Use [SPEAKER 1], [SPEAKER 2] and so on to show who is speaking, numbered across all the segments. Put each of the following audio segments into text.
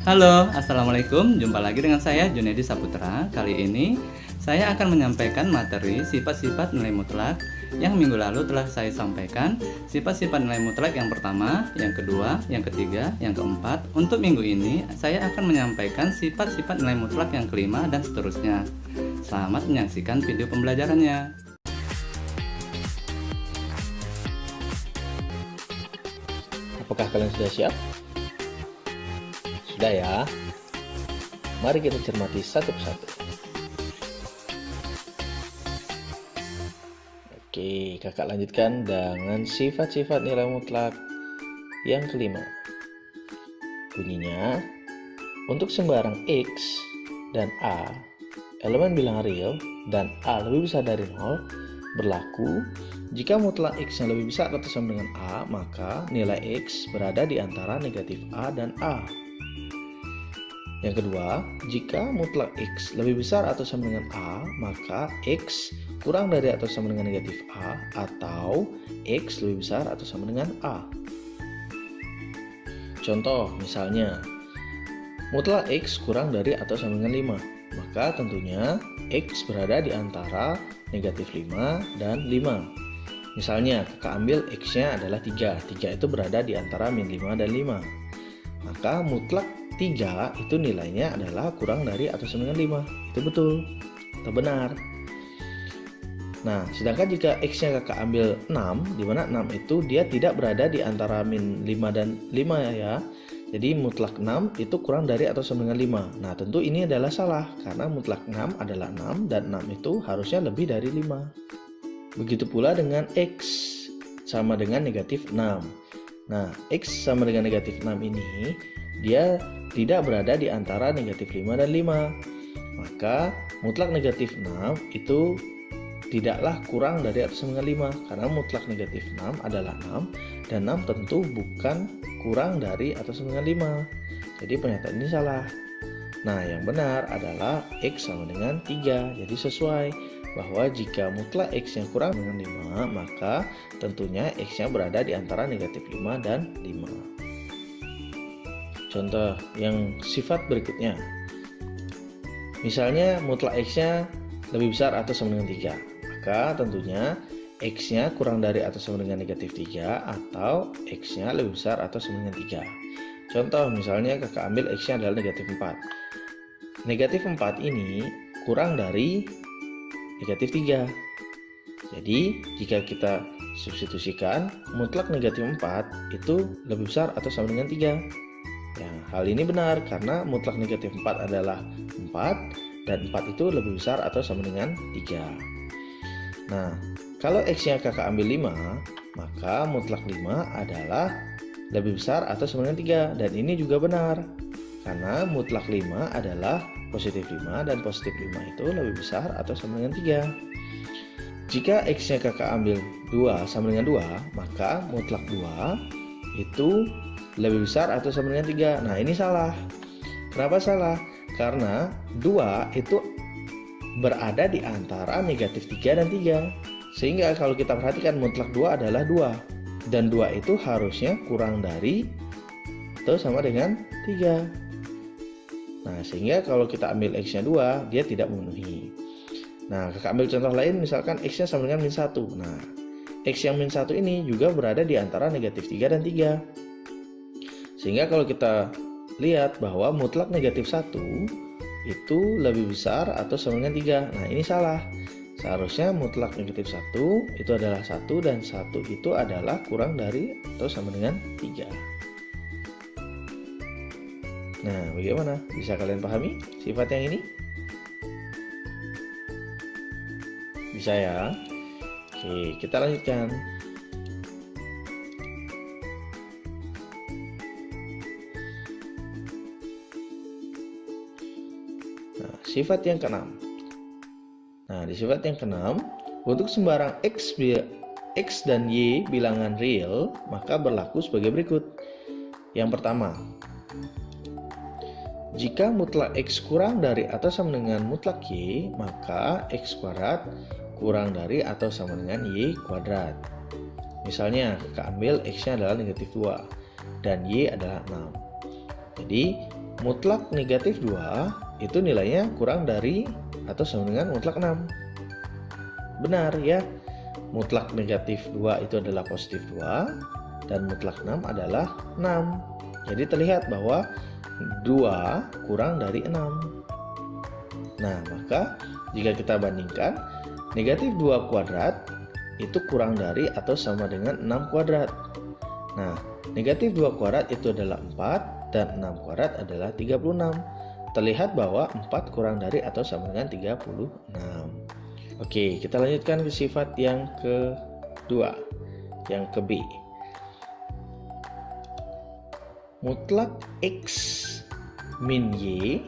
[SPEAKER 1] Halo, Assalamualaikum. Jumpa lagi dengan saya, Junedi Saputra. Kali ini, saya akan menyampaikan materi sifat-sifat nilai mutlak yang minggu lalu telah saya sampaikan. Sifat-sifat nilai mutlak yang pertama, yang kedua, yang ketiga, yang keempat. Untuk minggu ini, saya akan menyampaikan sifat-sifat nilai mutlak yang kelima dan seterusnya. Selamat menyaksikan video pembelajarannya.
[SPEAKER 2] Apakah kalian sudah siap? Sudah ya? Mari kita cermati satu persatu. Oke, kakak lanjutkan dengan sifat-sifat nilai mutlak yang kelima. Bunyinya, untuk sembarang X dan A, elemen bilangan real, dan A lebih besar dari 0, berlaku jika mutlak X yang lebih besar atau sama dengan A, maka nilai X berada di antara negatif A dan A. Yang kedua, jika mutlak X lebih besar atau sama dengan A, maka X kurang dari atau sama dengan negatif A, atau X lebih besar atau sama dengan A. Contoh, misalnya, mutlak X kurang dari atau sama dengan 5, maka tentunya X berada di antara negatif 5 dan 5. Misalnya, kakak ambil X-nya adalah 3. 3 itu berada di antara min 5 dan 5. Maka mutlak 3 itu nilainya adalah kurang dari atau sama dengan 5. Itu betul atau benar. Nah, sedangkan jika X-nya kakak ambil 6, di mana 6 itu dia tidak berada di antara min 5 dan 5 ya. Jadi mutlak 6 itu kurang dari atau sama dengan 5. Nah, tentu ini adalah salah karena mutlak 6 adalah 6 dan 6 itu harusnya lebih dari 5. Begitu pula dengan X sama dengan negatif 6. Nah, X sama dengan negatif 6 ini dia tidak berada di antara negatif 5 dan 5. Maka mutlak negatif 6 itu tidaklah kurang dari atau sama dengan 5. Karena mutlak negatif 6 adalah 6 dan 6 tentu bukan kurang dari atau sama dengan 5. Jadi pernyataan ini salah. Nah, yang benar adalah X sama dengan 3. Jadi sesuai bahwa jika mutlak X yang kurang dengan 5, maka tentunya X-nya berada di antara negatif 5 dan 5. Contoh yang sifat berikutnya. Misalnya mutlak X-nya lebih besar atau sama dengan 3, maka tentunya X-nya kurang dari atau sama dengan negatif 3 atau X-nya lebih besar atau sama dengan 3. Contoh misalnya kakak ambil X-nya adalah negatif 4. Negatif 4 ini kurang dari negatif 3. Jadi jika kita substitusikan, mutlak negatif 4 itu lebih besar atau sama dengan 3. Ya, hal ini benar karena mutlak negatif 4 adalah 4 dan 4 itu lebih besar atau sama dengan 3. Nah, kalau X-nya kakak ambil 5, maka mutlak 5 adalah lebih besar atau sama dengan 3 dan ini juga benar. Karena mutlak 5 adalah positif 5 dan positif 5 itu lebih besar atau sama dengan 3. Jika X-nya kakak ambil 2 sama dengan 2, maka mutlak 2 itu lebih besar atau sama dengan 3. Nah, ini salah. Kenapa salah? Karena 2 itu berada di antara negatif 3 dan 3. Sehingga kalau kita perhatikan mutlak 2 adalah 2. Dan 2 itu harusnya kurang dari atau sama dengan 3. Nah, sehingga kalau kita ambil X-nya 2, dia tidak memenuhi. Nah, kakak ambil contoh lain, misalkan X-nya sama dengan min 1. Nah, X yang min 1 ini juga berada di antara negatif 3 dan 3. Sehingga kalau kita lihat bahwa mutlak negatif 1 itu lebih besar atau sama dengan 3. Nah, ini salah. Seharusnya mutlak negatif 1 itu adalah 1 dan 1 itu adalah kurang dari atau sama dengan 3. Nah, bagaimana? Bisa kalian pahami sifat yang ini? Bisa ya? Oke, kita lanjutkan. Nah, sifat yang keenam. Nah, di sifat yang keenam, untuk sembarang X dan Y bilangan real, maka berlaku sebagai berikut. Yang pertama, jika mutlak X kurang dari atau sama dengan mutlak Y, maka X kuadrat kurang dari atau sama dengan Y kuadrat. Misalnya, kita ambil X-nya adalah negatif 2 dan Y adalah 6. Jadi, mutlak negatif 2 itu nilainya kurang dari atau sama dengan mutlak 6. Benar ya, mutlak negatif 2 itu adalah positif 2 dan mutlak 6 adalah 6. Jadi terlihat bahwa 2 kurang dari 6. Nah, maka jika kita bandingkan, negatif 2 kuadrat itu kurang dari atau sama dengan 6 kuadrat. Nah, negatif 2 kuadrat itu adalah 4 dan 6 kuadrat adalah 36. Terlihat bahwa 4 kurang dari atau sama dengan 36. Oke, kita lanjutkan ke sifat yang kedua, yang ke B. Mutlak X min Y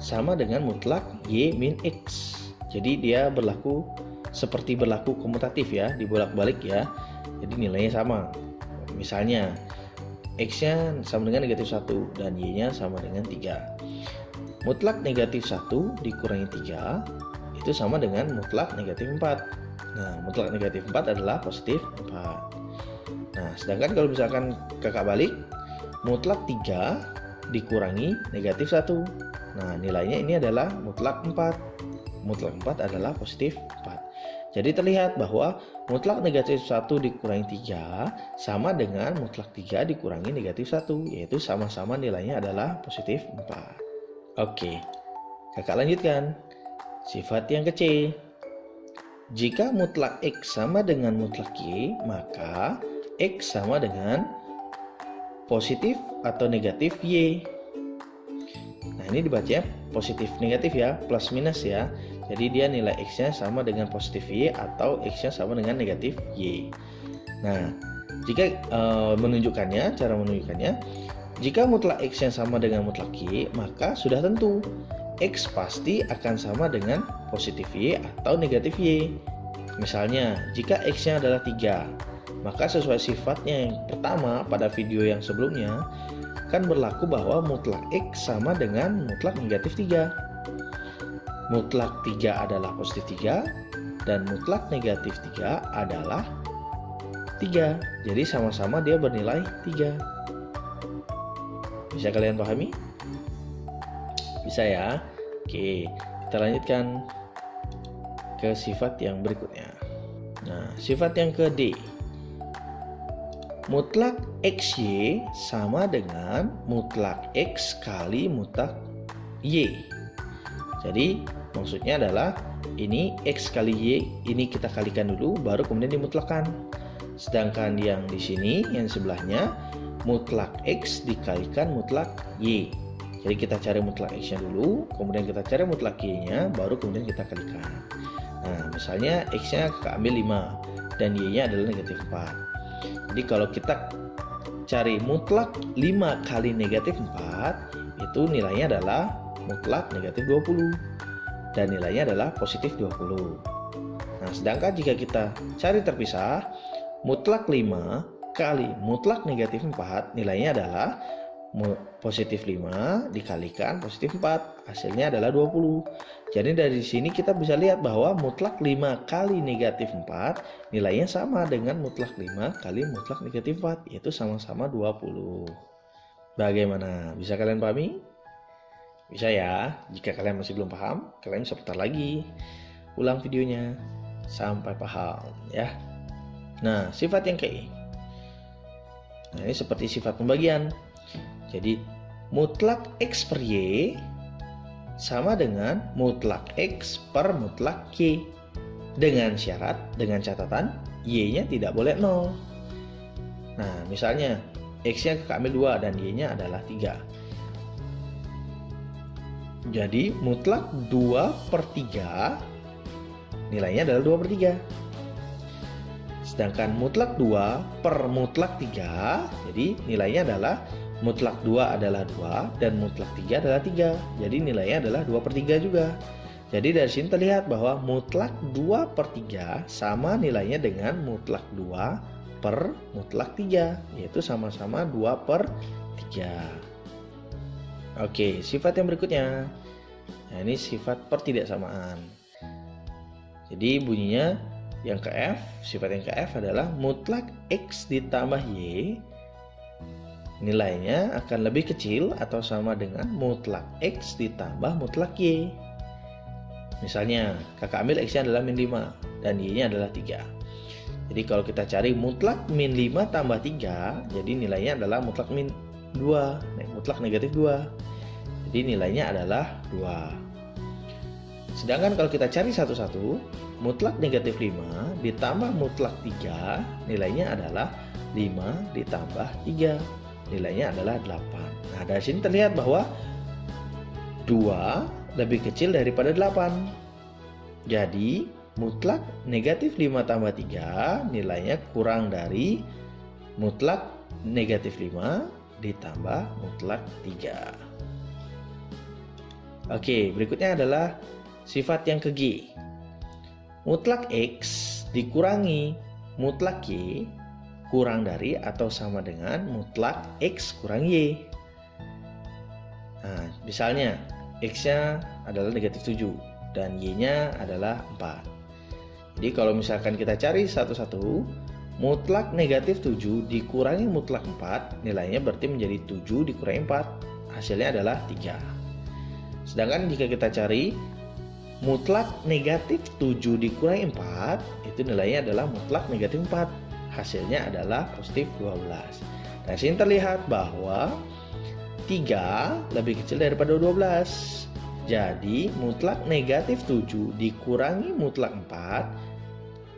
[SPEAKER 2] sama dengan mutlak Y min X. Jadi dia berlaku seperti berlaku komutatif ya, dibolak-balik ya. Jadi nilainya sama. Misalnya X-nya sama dengan negatif 1 dan Y-nya sama dengan 3. Mutlak negatif 1 dikurangi 3 itu sama dengan mutlak negatif 4. Nah, mutlak negatif 4 adalah positif 4. Nah, sedangkan kalau misalkan kakak balik, mutlak 3 dikurangi negatif 1. Nah, nilainya ini adalah mutlak 4. Mutlak 4 adalah positif 4. Jadi terlihat bahwa mutlak negatif 1 dikurangi 3 sama dengan mutlak 3 dikurangi negatif 1, yaitu sama-sama nilainya adalah positif 4. Oke, kakak lanjutkan. Sifat yang ke C. Jika mutlak X sama dengan mutlak Y, maka X sama dengan positif atau negatif Y. Nah, ini dibaca positif negatif ya, plus minus ya. Jadi dia nilai X-nya sama dengan positif Y atau X-nya sama dengan negatif Y. Nah, jika menunjukkannya, cara menunjukkannya, jika mutlak X-nya sama dengan mutlak Y, maka sudah tentu X pasti akan sama dengan positif Y atau negatif Y. Misalnya, jika X-nya adalah 3, maka sesuai sifatnya yang pertama pada video yang sebelumnya, kan berlaku bahwa mutlak X sama dengan mutlak negatif 3. Mutlak 3 adalah positif 3 dan mutlak negatif 3 adalah 3. Jadi sama-sama dia bernilai 3. Bisa kalian pahami? Bisa ya? Oke, kita lanjutkan ke sifat yang berikutnya. Nah, sifat yang ke D. Mutlak XY sama dengan mutlak X kali mutlak Y. Jadi maksudnya adalah ini X kali Y, ini kita kalikan dulu baru kemudian dimutlakkan. Sedangkan yang di sini yang sebelahnya mutlak X dikalikan mutlak Y. Jadi kita cari mutlak X-nya dulu, kemudian kita cari mutlak Y-nya, baru kemudian kita kalikan. Nah, misalnya X-nya kita ambil 5 dan Y-nya adalah negatif 4. Jadi kalau kita cari mutlak 5 kali negatif 4, itu nilainya adalah mutlak negatif 20 dan nilainya adalah positif 20. Nah, sedangkan jika kita cari terpisah, mutlak 5 kali mutlak negatif 4 nilainya adalah positif 5 dikalikan positif 4, hasilnya adalah 20. Jadi dari sini kita bisa lihat bahwa mutlak 5 kali negatif 4 nilainya sama dengan mutlak 5 kali mutlak negatif 4, yaitu sama-sama 20. Bagaimana? Bisa kalian pahami? Bisa ya? Jika kalian masih belum paham, kalian bisa putar lagi, ulang videonya sampai paham ya. Nah, sifat yang ke I. Nah, ini seperti sifat pembagian. Jadi mutlak X per Y sama dengan mutlak X per mutlak Y. Dengan syarat, dengan catatan Y-nya tidak boleh 0. Nah, misalnya X-nya kakak ambil 2 dan Y-nya adalah 3. Jadi mutlak 2 per 3 nilainya adalah 2 per 3. Sedangkan mutlak 2 per mutlak 3, jadi nilainya adalah mutlak 2 adalah 2 dan mutlak 3 adalah 3. Jadi nilainya adalah 2 per 3 juga. Jadi dari sini terlihat bahwa mutlak 2 per 3 sama nilainya dengan mutlak 2 per mutlak 3, yaitu sama-sama 2 per 3. Oke, sifat yang berikutnya. Nah, ini sifat pertidaksamaan. Jadi bunyinya yang ke F, sifat yang ke F adalah mutlak X ditambah Y nilainya akan lebih kecil atau sama dengan mutlak X ditambah mutlak Y. Misalnya, kakak ambil X-nya adalah min 5 dan Y-nya adalah 3. Jadi kalau kita cari mutlak min 5 tambah 3, jadi nilainya adalah mutlak min 2, mutlak negatif 2. Jadi nilainya adalah 2. Sedangkan kalau kita cari satu-satu, mutlak negatif 5 ditambah mutlak 3, nilainya adalah 5 ditambah 3. Nilainya adalah 8. Nah, dari sini terlihat bahwa 2 lebih kecil daripada 8. Jadi, mutlak negatif 5 tambah 3 nilainya kurang dari mutlak negatif 5 ditambah mutlak 3. Oke, berikutnya adalah sifat yang ke G. Mutlak X dikurangi mutlak Y kurang dari atau sama dengan mutlak X kurang Y. Nah, misalnya X-nya adalah negatif 7 dan Y-nya adalah 4. Jadi kalau misalkan kita cari satu-satu, mutlak negatif 7 dikurangi mutlak 4, nilainya berarti menjadi 7 dikurangi 4, hasilnya adalah 3. Sedangkan jika kita cari mutlak negatif 7 dikurangi 4, itu nilainya adalah mutlak negatif 4, hasilnya adalah positif 12. Dari sini terlihat bahwa 3 lebih kecil daripada 12. Jadi mutlak negatif 7 dikurangi mutlak 4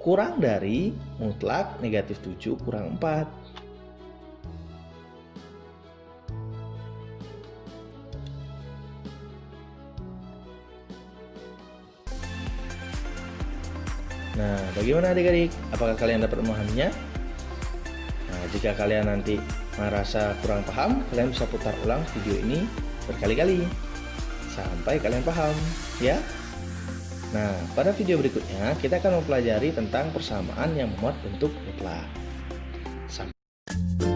[SPEAKER 2] kurang dari mutlak negatif 7 kurang 4. Nah, bagaimana adik-adik? Apakah kalian dapat memahaminya? Nah, jika kalian nanti merasa kurang paham, kalian bisa putar ulang video ini berkali-kali sampai kalian paham, ya. Nah, pada video berikutnya kita akan mempelajari tentang persamaan yang memuat bentuk mutlak. Sampai